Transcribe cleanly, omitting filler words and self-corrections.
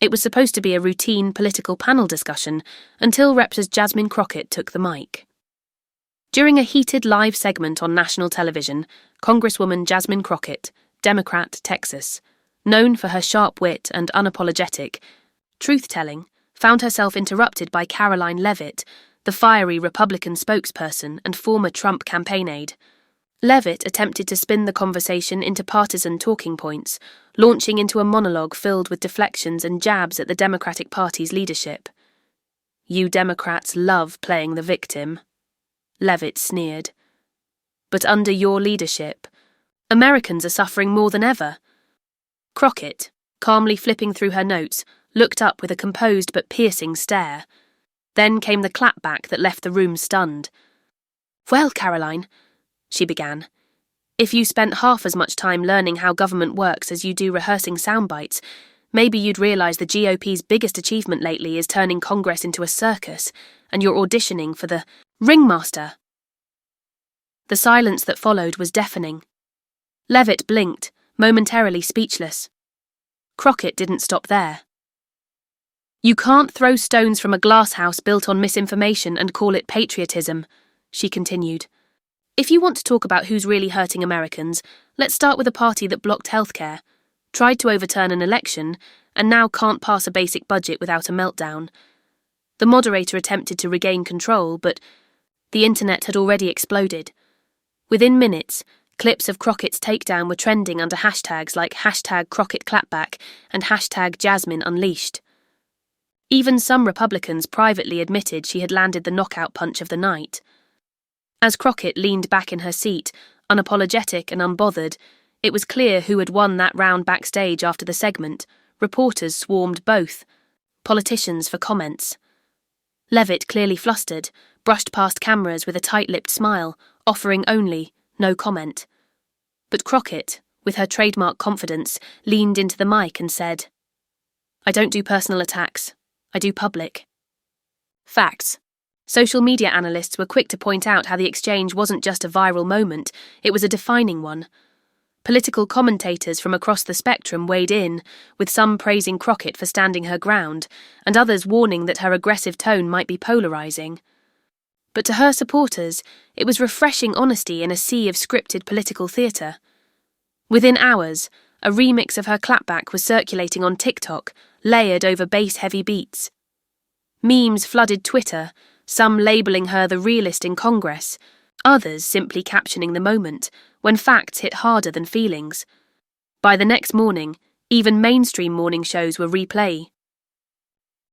It was supposed to be a routine political panel discussion until Rep. Jasmine Crockett took the mic. During a heated live segment on national television, Congresswoman Jasmine Crockett, Democrat, Texas, known for her sharp wit and unapologetic truth-telling, found herself interrupted by Karoline Leavitt, the fiery Republican spokesperson and former Trump campaign aide. Leavitt attempted to spin the conversation into partisan talking points, launching into a monologue filled with deflections and jabs at the Democratic Party's leadership. "You Democrats love playing the victim," Leavitt sneered. "But under your leadership, Americans are suffering more than ever." Crockett, calmly flipping through her notes, looked up with a composed but piercing stare. Then came the clapback that left the room stunned. "Well, Karoline," she began, "if you spent half as much time learning how government works as you do rehearsing sound bites, maybe you'd realise the GOP's biggest achievement lately is turning Congress into a circus, and you're auditioning for the ringmaster." The silence that followed was deafening. Leavitt blinked, momentarily speechless. Crockett didn't stop there. "You can't throw stones from a glass house built on misinformation and call it patriotism," she continued. "If you want to talk about who's really hurting Americans, let's start with a party that blocked healthcare, tried to overturn an election, and now can't pass a basic budget without a meltdown." The moderator attempted to regain control, but the internet had already exploded. Within minutes, clips of Crockett's takedown were trending under hashtags like #CrockettClapback and #JasmineUnleashed. Even some Republicans privately admitted she had landed the knockout punch of the night. As Crockett leaned back in her seat, unapologetic and unbothered, it was clear who had won that round backstage after the segment. Reporters swarmed both, politicians for comments. Leavitt, clearly flustered, brushed past cameras with a tight-lipped smile, offering only no comment. But Crockett, with her trademark confidence, leaned into the mic and said, "I don't do personal attacks. I do public." Facts. Social media analysts were quick to point out how the exchange wasn't just a viral moment, it was a defining one. Political commentators from across the spectrum weighed in, with some praising Crockett for standing her ground, and others warning that her aggressive tone might be polarising. But to her supporters, it was refreshing honesty in a sea of scripted political theatre. Within hours, a remix of her clapback was circulating on TikTok, layered over bass-heavy beats. Memes flooded Twitter, some labelling her the realist in Congress, others simply captioning the moment, when facts hit harder than feelings. By the next morning, even mainstream morning shows were replay.